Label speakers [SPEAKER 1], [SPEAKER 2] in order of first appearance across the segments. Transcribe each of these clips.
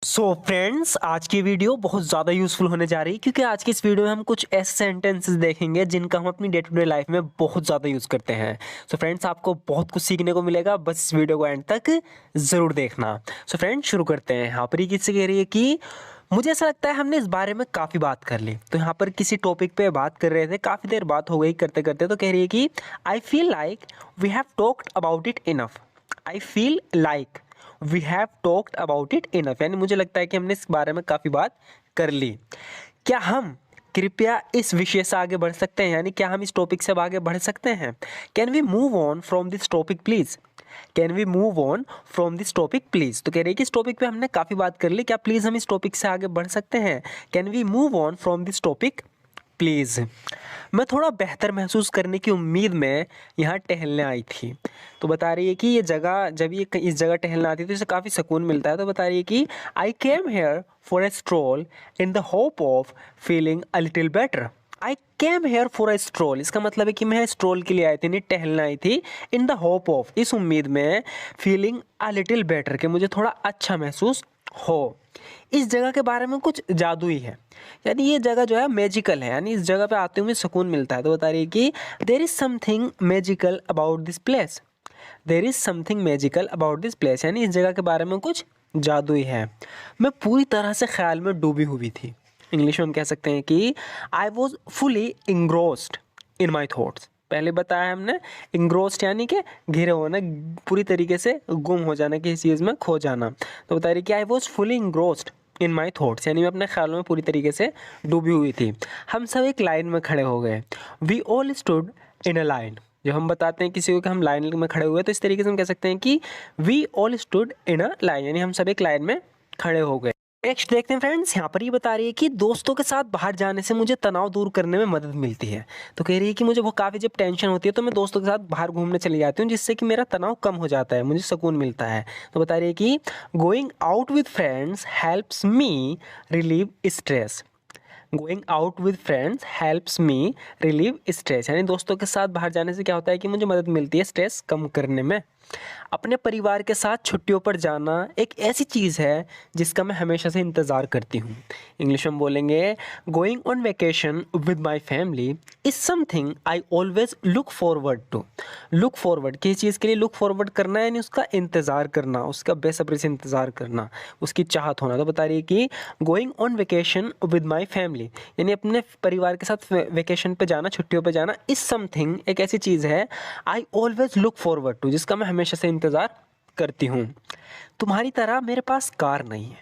[SPEAKER 1] So friends, आज की video बहुत ज़्यादा यूज़फुल होने जा रही है क्योंकि आज की इस वीडियो में हम कुछ ऐसे सेंटेंसेस देखेंगे जिनका हम अपनी डे टू डे लाइफ में बहुत ज़्यादा यूज़ करते हैं। सो फ्रेंड्स, आपको बहुत कुछ सीखने को मिलेगा, बस इस वीडियो को एंड तक ज़रूर देखना। सो फ्रेंड्स, शुरू करते हैं। यहाँ पर ये किससे कह रही है कि मुझे ऐसा लगता है हमने इस बारे में काफ़ी बात कर ली। तो यहाँ पर किसी टॉपिक पे बात कर रहे थे, काफ़ी देर बात हो गई करते करते, तो कह रही है कि I feel like we have talked about it enough. I feel like we have talked about it enough, यानी मुझे लगता है कि हमने इस बारे में काफ़ी बात कर ली। क्या हम कृपया इस विषय से आगे बढ़ सकते हैं, यानी क्या हम इस टॉपिक से अब आगे बढ़ सकते हैं। Can we move on from this topic please. Can we move on from this topic please. तो कह रही है कि इस टॉपिक पे हमने काफ़ी बात कर ली, क्या प्लीज़ हम इस टॉपिक से आगे बढ़ सकते हैं। Can we move on from this topic please. मैं थोड़ा बेहतर महसूस करने की उम्मीद में यहाँ टहलने आई थी। तो बता रही है कि ये जगह, जब ये इस जगह टहलने आती है तो इसे काफ़ी सुकून मिलता है। तो बता रही है कि I came here for a stroll in the hope of feeling a little better. I came here for a stroll, इसका मतलब है कि मैं स्ट्रोल के लिए आई थी, नहीं टहलने आई थी। इन द होप ऑफ, इस उम्मीद में, फीलिंग अ लिटिल बेटर, कि मुझे थोड़ा अच्छा महसूस हो। इस जगह के बारे में कुछ जादुई है, यानी ये जगह जो है मैजिकल है, यानी इस जगह पे आते हुए सुकून मिलता है। तो बता रही है कि there is something magical about this place. There is something magical about this place, यानी इस जगह के बारे में कुछ जादुई है। मैं पूरी तरह से ख्याल में डूबी हुई थी। इंग्लिश में हम कह सकते हैं कि I was fully engrossed in my thoughts. पहले बताया हमने, इंग्रोस्ड यानी कि घिरे होना, पूरी तरीके से गुम हो जाना, किसी चीज़ में खो जाना। तो बता रही कि I was fully engrossed in my thoughts, यानी मैं अपने ख्यालों में पूरी तरीके से डूबी हुई थी। हम सब एक लाइन में खड़े हो गए। We all stood in a line. जब हम बताते हैं किसी को कि हम लाइन में खड़े हुए, तो इस तरीके से हम कह सकते हैं कि we all stood in a line, यानी हम सब एक लाइन में खड़े हो गए। नेक्स्ट देखते हैं फ्रेंड्स, यहाँ पर ये बता रही है कि दोस्तों के साथ बाहर जाने से मुझे तनाव दूर करने में मदद मिलती है। तो कह रही है कि मुझे वो काफ़ी जब टेंशन होती है तो मैं दोस्तों के साथ बाहर घूमने चली जाती हूँ, जिससे कि मेरा तनाव कम हो जाता है, मुझे सुकून मिलता है। तो बता रही है कि going out with friends helps me relieve stress. Going out with friends helps me relieve stress, यानी दोस्तों के साथ बाहर जाने से क्या होता है कि मुझे मदद मिलती है स्ट्रेस कम करने में। अपने परिवार के साथ छुट्टियों पर जाना एक ऐसी चीज़ है जिसका मैं हमेशा से इंतज़ार करती हूँ। इंग्लिश में बोलेंगे, going on vacation with my family is something I always look forward to. Look forward, किसी चीज़ के लिए लुक फॉरवर्ड करना, यानी उसका इंतज़ार करना, उसका बेसब्री से इंतज़ार करना, उसकी चाहत होना। तो बता रही है कि going on vacation with my family, यानी अपने परिवार के साथ वेकेशन पे जाना, छुट्टियों पे जाना, इज़ समथिंग, एक ऐसी चीज़ है, I always look forward to, जिसका मैं हमेशा से इंतज़ार करती हूँ। तुम्हारी तरह मेरे पास कार नहीं है।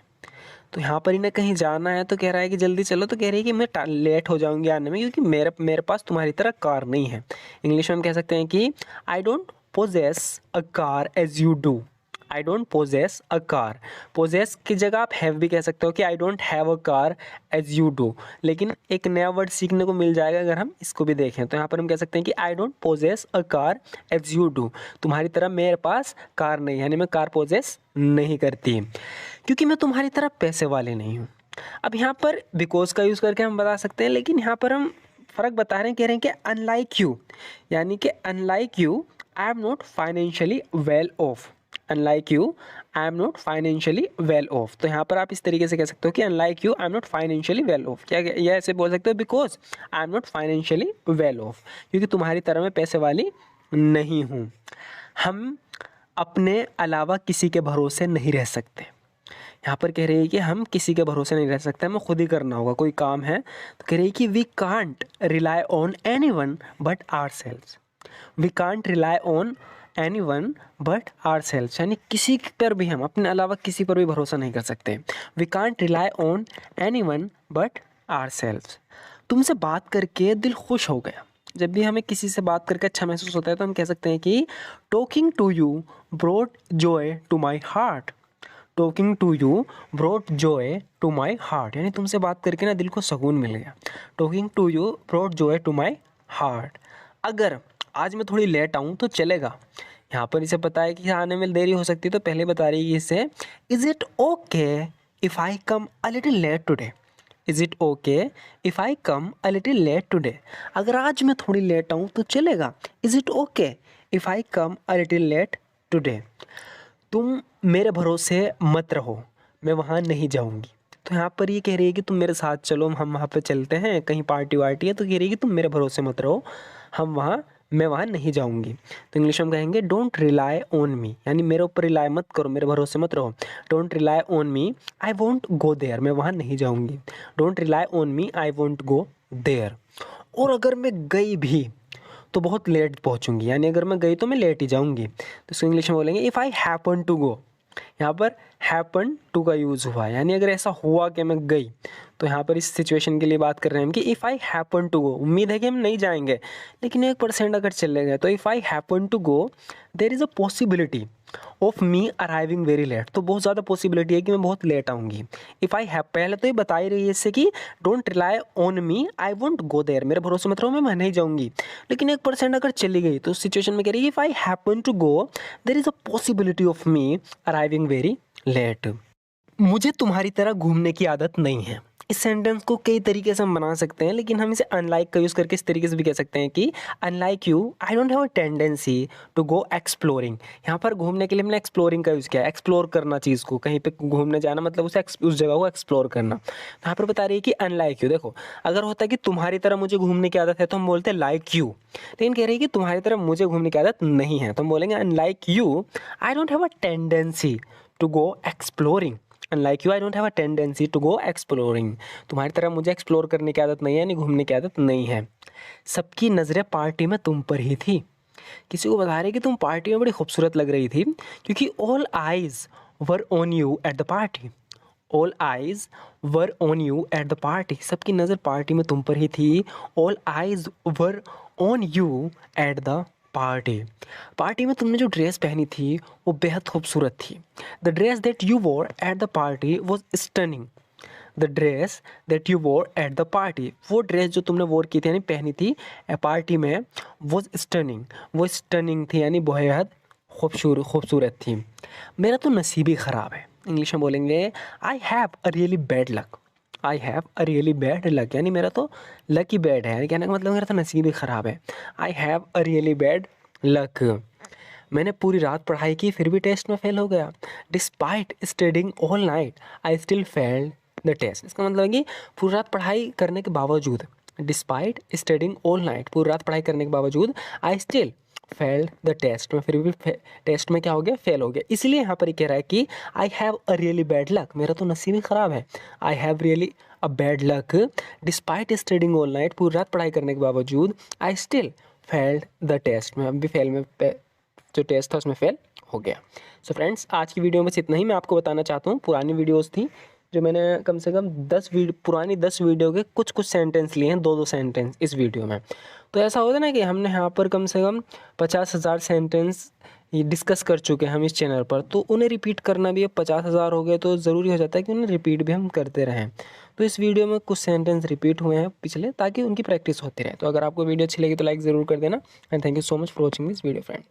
[SPEAKER 1] तो यहाँ पर इन्हें कहीं जाना है, तो कह रहा है कि जल्दी चलो, तो कह रही है कि मैं लेट हो जाऊंगी आने में, क्योंकि मेरे पास तुम्हारी तरह कार नहीं है। इंग्लिश में हम कह सकते हैं कि I don't possess a car as you do. I don't possess a car, possess की जगह आप हैव भी कह सकते हो कि I don't have a car as you do, लेकिन एक नया वर्ड सीखने को मिल जाएगा अगर हम इसको भी देखें। तो यहाँ पर हम कह सकते हैं कि I don't possess a car as you do, तुम्हारी तरह मेरे पास कार नहीं, यानी मैं कार पोजेस नहीं करती, क्योंकि मैं तुम्हारी तरह पैसे वाले नहीं हूँ। अब यहाँ पर बिकॉज का यूज़ करके हम बता सकते हैं, लेकिन यहाँ पर हम फ़र्क बता रहे हैं, कह रहे हैं कि अनलाइक यू, यानी कि unlike you I am not financially well of. Unlike you I am not financially well of. तो यहाँ पर आप इस तरीके से कह सकते हो कि unlike you I am not financially well of. क्या ये ऐसे बोल सकते हो, because I am not financially well of, क्योंकि तुम्हारी तरह मैं पैसे वाली नहीं हूँ। हम अपने अलावा किसी के भरोसे नहीं रह सकते। यहाँ पर कह रही है कि हम किसी के भरोसे नहीं रह सकते, हमें खुद ही करना होगा, कोई काम है तो कह रही है कि we can't rely on anyone but ourselves. We can't rely on anyone but ourselves, यानी किसी पर भी, हम अपने अलावा किसी पर भी भरोसा नहीं कर सकते। We can't rely on anyone but ourselves. तुमसे बात करके दिल खुश हो गया। जब भी हमें किसी से बात करके अच्छा महसूस होता है तो हम कह सकते हैं कि talking to you brought joy to my heart. Talking to you brought joy to my heart, यानी तुमसे बात करके ना दिल को सुकून मिल गया। Talking to you brought joy to my heart. अगर आज मैं थोड़ी लेट आऊँ तो चलेगा। यहाँ पर इसे पता है कि आने में देरी हो सकती है, तो पहले बता रही है इसे, is it okay if I come a little late today. Is it okay if I come a little late today. अगर आज मैं थोड़ी लेट आऊँ तो चलेगा। Is it okay if I come a little late today. तुम मेरे भरोसे मत रहो, मैं वहाँ नहीं जाऊँगी। तो यहाँ पर ये कह रही है कि तुम मेरे साथ चलो, हम वहाँ पे चलते हैं, कहीं पार्टी वार्टी है। तो कह रही है कि तुम मेरे भरोसे मत रहो, मैं वहाँ नहीं जाऊँगी। तो इंग्लिश में कहेंगे डोंट रिलाई ऑन मी, यानी मेरे ऊपर रिलाई मत करो, मेरे भरोसे मत रहो। Don't rely on me, I won't go there, मैं वहाँ नहीं जाऊँगी। Don't rely on me, I won't go there. और अगर मैं गई भी तो बहुत लेट पहुँचूँगी, यानी अगर मैं गई तो मैं लेट ही जाऊँगी। तो इसको इंग्लिश में बोलेंगे if I happen to go. यहाँ पर हैपन टू का यूज़ हुआ है, यानी अगर ऐसा हुआ कि मैं गई, तो यहाँ पर इस सिचुएशन के लिए बात कर रहे हैं हम कि if I happen to go, उम्मीद है कि हम नहीं जाएंगे लेकिन 1% अगर चले गए, तो if I happen to go there is a possibility of me arriving very late. तो बहुत ज़्यादा पॉसिबिलिटी है कि मैं बहुत लेट आऊँगी। इफ़ आई हैव, पहले तो ये बता ही रही है इससे कि don't rely on me, I won't go there, मेरे भरोसे मत रहो, मैं नहीं जाऊँगी। लेकिन 1% अगर चली गई तो उस सिचुएशन में कह रही है if I happen to go there is a possibility of me arriving very late. मुझे तुम्हारी तरह घूमने की आदत नहीं है। इस सेंटेंस को कई तरीके से हम बना सकते हैं, लेकिन हम इसे अनलाइक का यूज़ करके इस तरीके से भी कह सकते हैं कि unlike you I don't have a tendency to go exploring. यहाँ पर घूमने के लिए हमने एक्सप्लोरिंग का यूज़ किया है, एक्सप्लोर करना चीज़ को, कहीं पे घूमने जाना मतलब उस जगह को एक्सप्लोर करना। यहाँ पर बता रही है कि अनलाइक यू। देखो, अगर होता है कि तुम्हारी तरह मुझे घूमने की आदत है तो हम बोलते हैं लाइक यू, लेकिन कह रही है कि तुम्हारी तरह मुझे घूमने की आदत नहीं है तो हम बोलेंगे unlike you I don't have a tendency to go exploring. Unlike you I don't have a tendency to go exploring. तुम्हारी तरह मुझे एक्सप्लोर करने की आदत नहीं है, यानी घूमने की आदत नहीं है। सबकी नज़रें पार्टी में तुम पर ही थी। किसी को बता रहे कि तुम पार्टी में बड़ी खूबसूरत लग रही थी, क्योंकि all eyes were on you at the party. All eyes were on you at the party, सबकी नज़र पार्टी में तुम पर ही थी। All eyes were on you at the party में तुमने जो ड्रेस पहनी थी वो बेहद खूबसूरत थी। द ड्रेस दैट यू वोर at the party was stunning. The dress that you वोर एट द पार्टी, वो ड्रेस जो तुमने वोर की थी यानी पहनी थी पार्टी में, वॉज स्टनिंग, वो स्टनिंग थी यानी बेहद खूबसूरत थी। मेरा तो नसीब ही ख़राब है। इंग्लिश में बोलेंगे आई have a really bad luck. I have a really bad luck, यानी मेरा तो लक ही बैड है, यानी कहने का मतलब मेरा तो नसीब ही ख़राब है। I have a really bad luck. मैंने पूरी रात पढ़ाई की फिर भी टेस्ट में फेल हो गया। Despite studying all night I still failed the test. इसका मतलब है कि पूरी रात पढ़ाई करने के बावजूद, डिस्पाइट स्टडिंग ऑल नाइट, पूरी रात पढ़ाई करने के बावजूद, I still failed the test, में फिर भी टेस्ट में क्या हो गया, फेल हो गया। इसलिए यहाँ पर ये कह रहा है कि I have a really bad luck, मेरा तो नसीब ही ख़राब है। I have really a bad luck despite studying all night, पूरी रात पढ़ाई करने के बावजूद, I still failed the test, में अब भी फेल में जो टेस्ट था उसमें फेल हो गया। सो फ्रेंड्स, आज की वीडियो में बस इतना ही। मैं आपको बताना चाहता हूँ, पुरानी वीडियोस थी जो मैंने कम से कम 10 वीडियो के कुछ सेंटेंस लिए हैं, 2 सेंटेंस इस वीडियो में। तो ऐसा होता है ना कि हमने यहाँ पर कम से कम 50,000 सेंटेंस ये डिस्कस कर चुके हैं हम इस चैनल पर, तो उन्हें रिपीट करना भी अब 50,000 हो गए तो ज़रूरी हो जाता है कि उन्हें रिपीट भी हम करते रहें। तो इस वीडियो में कुछ सेंटेंस रिपीट हुए हैं पिछले, ताकि उनकी प्रैक्टिस होती रहे। तो अगर आपको वीडियो अच्छी लगी तो लाइक ज़रूर कर देना, and thank you so much for watching this video friend.